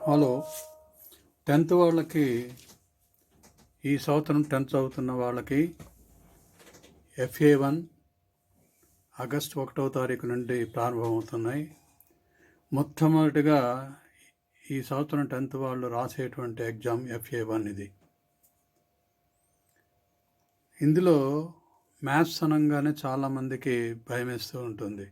Hello 10th వాళ్ళకి ఈ సంవత్సరం 10th చదువుతున్న వాళ్ళకి FA1 ఆగస్టు 1వ తారీఖు నుండి ప్రారంభమవుతున్నాయి. మొట్టమొదటిగా ఈ సంవత్సరం 10th వాళ్ళు రాసేటువంటి ఎగ్జామ్ FA1 ఇది. ఇందులో మ్యాథ్స్ అనగానే చాలామందికి భయం వేస్తూ ఉంటుంది.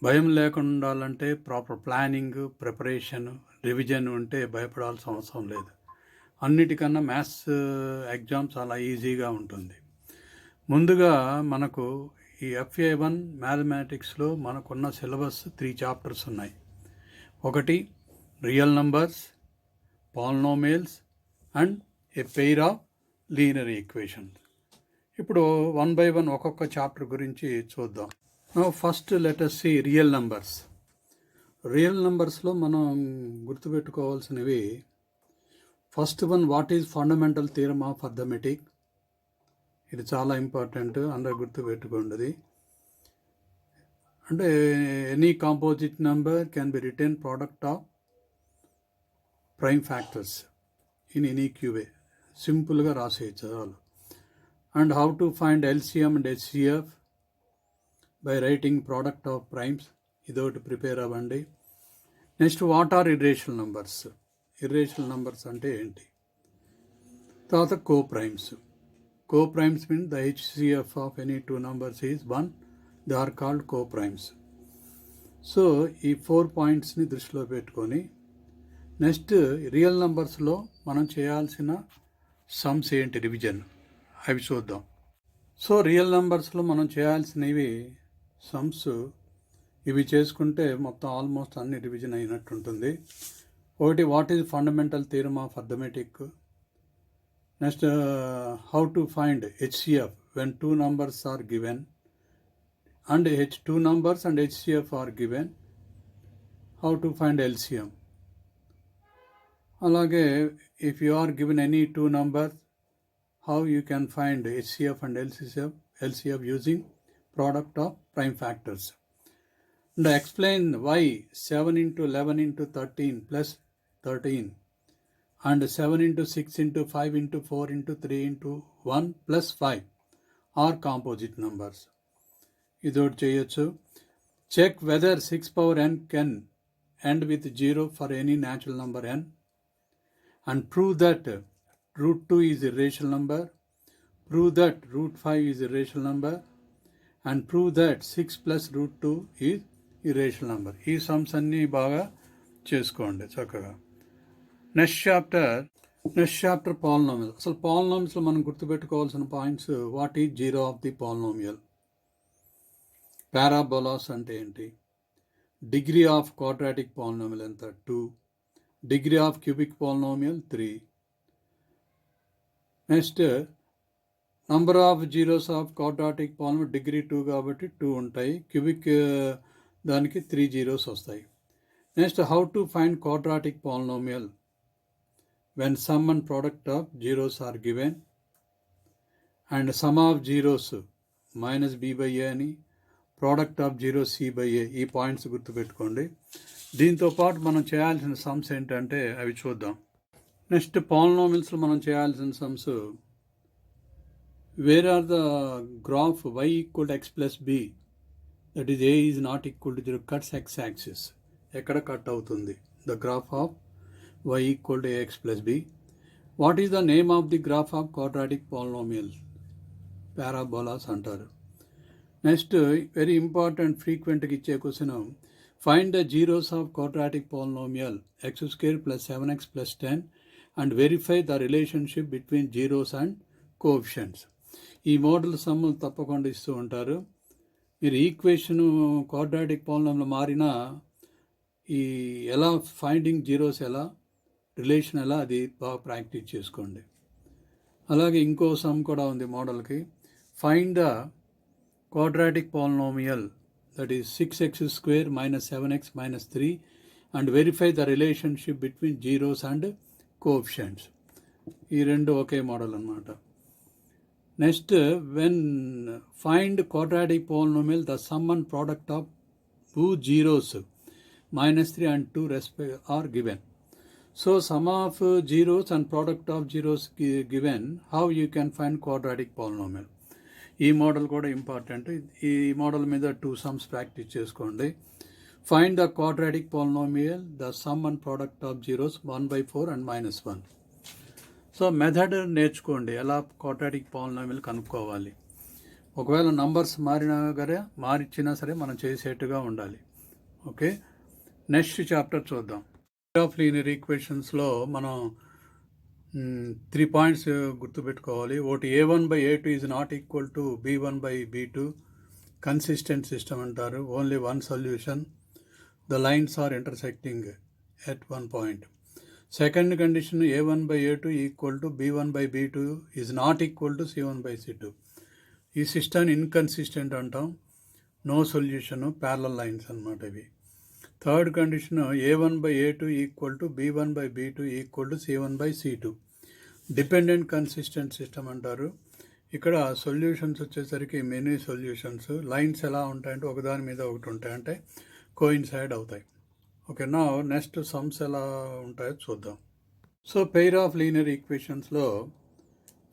భయం లేకుండా ఉండాలంటే ప్రాపర్ ప్లానింగ్, ప్రిపరేషన్, రివిజన్ ఉంటే భయపడాల్సిన అవసరం లేదు. అన్నిటికన్నా మ్యాథ్స్ ఎగ్జామ్ చాలా ఈజీగా ఉంటుంది. ముందుగా మనకు ఈ FA1 మ్యాథమెటిక్స్లో మనకున్న సిలబస్ 3 చాప్టర్స్ ఉన్నాయి. ఒకటి real numbers, polynomials and A pair of linear equations. ఇప్పుడు 1 by 1 ఒక్కొక్క చాప్టర్ గురించి చూద్దాం. Now first let us see real numbers. Real నంబర్స్లో మనం గుర్తుపెట్టుకోవాల్సినవి, first one what is fundamental theorem of arithmetic. ఇది చాలా ఇంపార్టెంట్, అందరూ గుర్తుపెట్టుకోండి. అంటే any composite number can be written product of prime factors in any క్యూవే. సింపుల్గా రాసేయచ్చు చాలు. And how to find LCM and HCF by writing product of primes. ఇదొకటి ప్రిపేర్ అవ్వండి. Next what are irrational numbers. Irrational numbers అంటే ఏంటి? తర్వాత coprimes. Coprimes mean the HCF of any 2 numbers is 1. They are called coprimes. So ఈ 4 పాయింట్స్ని దృష్టిలో పెట్టుకొని next real నంబర్స్లో మనం చేయాల్సిన సమ్స్ ఏంటి, రివిజన్, అవి చూద్దాం. సో రియల్ నంబర్స్లో మనం చేయాల్సినవి సమ్స్ ఇవి చేసుకుంటే మొత్తం ఆల్మోస్ట్ అన్ని రివిజన్ అయినట్టుంటుంది. ఒకటి what is fundamental theorem of arithmetic. Next how to find HCF when 2 numbers are given and 2 numbers and HCF are given. How to find LCM. అలాగే if you are given any 2 numbers, how you can find HCF and LCF using product of prime factors. And explain why 7 into 11 into 13 plus 13 and 7 into 6 into 5 into 4 into 3 into 1 plus 5 are composite numbers. ఇదోటి చేయొచ్చు. Check whether 6 power n can end with 0 for any natural number n and prove that root 2 is a irrational number, prove that root 5 is a irrational number and prove that 6 plus root 2 is irrational number. ఈ sums అన్నీ బాగా చేసుకోండి చక్కగా. Next chapter polynomial. అసలు పాలినోమియల్స్లో మనం గుర్తుపెట్టుకోవాల్సిన points, what is zero of the polynomial, parabolas అంటే ఏంటి, డిగ్రీ ఆఫ్ క్వాడ్రాటిక్ పాలినోమియల్ ఎంత 2, degree of cubic polynomial 3. Next number of zeros of quadratic polynomial degree 2 కాబట్టి 2 ఉంటాయి. క్యూబిక్ దానికి 3 zeros వస్తాయి. Next how to find quadratic polynomial when sum and product of zeros are given and some of zeros -b/a అని, product of zero c/a. ఈ points గుర్తుపెట్టుకోండి. దీంతో పాటు మనం చేయాల్సిన సమ్స్ ఏంటంటే అవి చూద్దాం. నెక్స్ట్ పాలినోమియల్స్లో మనం చేయాల్సిన sums, where are the graph y equal to x plus b, that is a is not equal to 0, cuts x axis. ఎక్కడ కట్ అవుతుంది? The graph of y equal to ax plus b. What is the name of the graph of quadratic polynomial? Parabolas అంటారు. Next very important, ఫ్రీక్వెంట్గా ఇచ్చే question, find the zeros of quadratic polynomial x² + 7x + 10 and verify the relationship between zeros and coefficients. ఈ model సమ్ములు తప్పకుండా ఇస్తూ ఉంటారు. మీరు equation quadratic polynomial మారినా ఈ ఎలా ఫైండింగ్ జీరోస్ ఎలా, రిలేషన్ ఎలా, అది బాగా ప్రాక్టీస్ చేసుకోండి. అలాగే ఇంకో సమ్ కూడా ఉంది మోడల్కి, find the quadratic polynomial that is 6x² - 7x - 3 and verify the relationship between zeros and coefficients. ఈ రెండు ఒకే మోడల్ అన్నమాట. Next when find quadratic polynomial the sum and product of 2 zeros -3 and 2 are given. So sum of zeros and product of zeros given, how you can find quadratic polynomial. ఈ model కూడా important. ఈ model మీద 2 sums practice చేసుకోండి. Find the quadratic polynomial, the sum and product of zeros 1/4 and -1. So method నేర్చుకోండి, ఎలా quadratic polynomial కనుక్కోవాలి. ఒకవేళ numbers మారిచ్చినా సరే మనం చేసేట్టుగా ఉండాలి. ఓకే, నెక్స్ట్ చాప్టర్ చూద్దాం. ఆఫ్ లీనియర్ ఈక్వేషన్స్లో మనం 3 పాయింట్స్ గుర్తుపెట్టుకోవాలి. ఒకటి a1/a2 is not equal to b1/b2, consistent system అంటారు. Only one solution, the lines are intersecting at one point. Second condition a1/a2 equal to b1/b2 is not equal to c1/c2. ఈ system inconsistent అంటాం, no solution, parallel lines అన్నమాట ఇవి. Third condition a1/a2 equal to b1/b2 equal to c1/c2, dependent consistent system అంటారు. ఇక్కడ solutions వచ్చేసరికి many solutions. Lines ఎలా ఉంటాయంటే ఒకదాని మీద ఒకటి ఉంటాయి, అంటే కోయిన్సైడ్ అవుతాయి. ఓకే, నా నెక్స్ట్ సమ్స్ ఎలా ఉంటాయో చూద్దాం. సో పెయిర్ ఆఫ్ లీనియర్ ఈక్వేషన్స్లో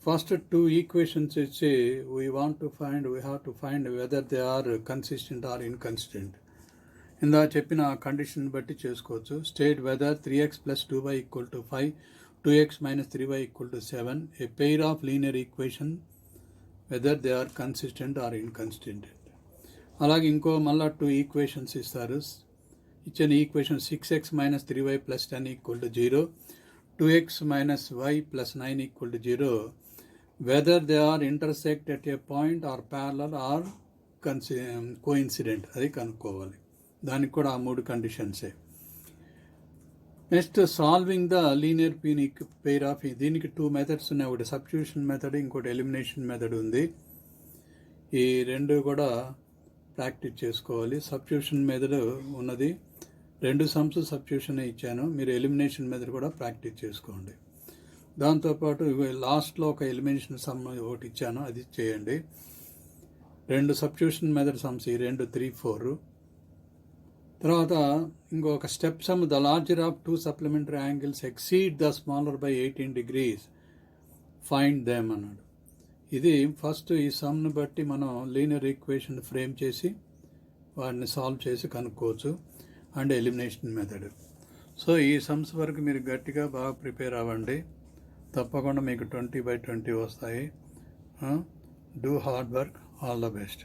ఫస్ట్ 2 ఈక్వేషన్స్ ఇచ్చి we have to find whether they are consistent or inconsistent. ఇందా చెప్పిన కండిషన్ బట్టి చేసుకోవచ్చు. State whether 3x + 2y = 5, 2x - 3y = 7, a pair of linear equation whether they are consistent or inconsistent. అలాగే ఇంకో మళ్ళీ 2 equations ఇస్తారు. ఇచ్చిన equation 6x - 3y + 10 = 0, 2x - y + 9 = 0, whether they are intersect at a point or parallel or coincident, అది కనుక్కోవాలి. దానికి కూడా ఆ 3 కండిషన్సే. Next solving the linear pair of, దీనికి 2 మెథడ్స్ ఉన్నాయి. ఒకటి సబ్స్టిట్యూషన్ మెథడ్, ఇంకోటి ఎలిమినేషన్ మెథడ్ ఉంది. ఈ 2 కూడా ప్రాక్టీస్ చేసుకోవాలి. సబ్స్టిట్యూషన్ మెథడ్ ఉన్నది, 2 సమ్స్ సబ్స్టిట్యూషన్ ఇచ్చాను. మీరు ఎలిమినేషన్ మెథడ్ కూడా ప్రాక్టీస్ చేసుకోండి. దాంతోపాటు లాస్ట్లో ఒక ఎలిమినేషన్ సమ్ ఒకటి ఇచ్చాను, అది చేయండి. 2 సబ్స్టిట్యూషన్ మెథడ్ సమ్స్, ఈ 2 3 4. తర్వాత ఇంకొక step some, the larger of 2 supplementary angles exceed the smaller by 18 degrees, find them అన్నాడు. ఇది ఫస్ట్ ఈ సమ్ను బట్టి మనం లీనియర్ ఈక్వేషన్ ఫ్రేమ్ చేసి వాటిని సాల్వ్ చేసి కనుక్కోవచ్చు, అండ్ ఎలిమినేషన్ మెథడ్. సో ఈ సమ్స్ వరకు మీరు గట్టిగా బాగా ప్రిపేర్ అవ్వండి, తప్పకుండా మీకు 20/20 వస్తాయి. Do hard work, all the best.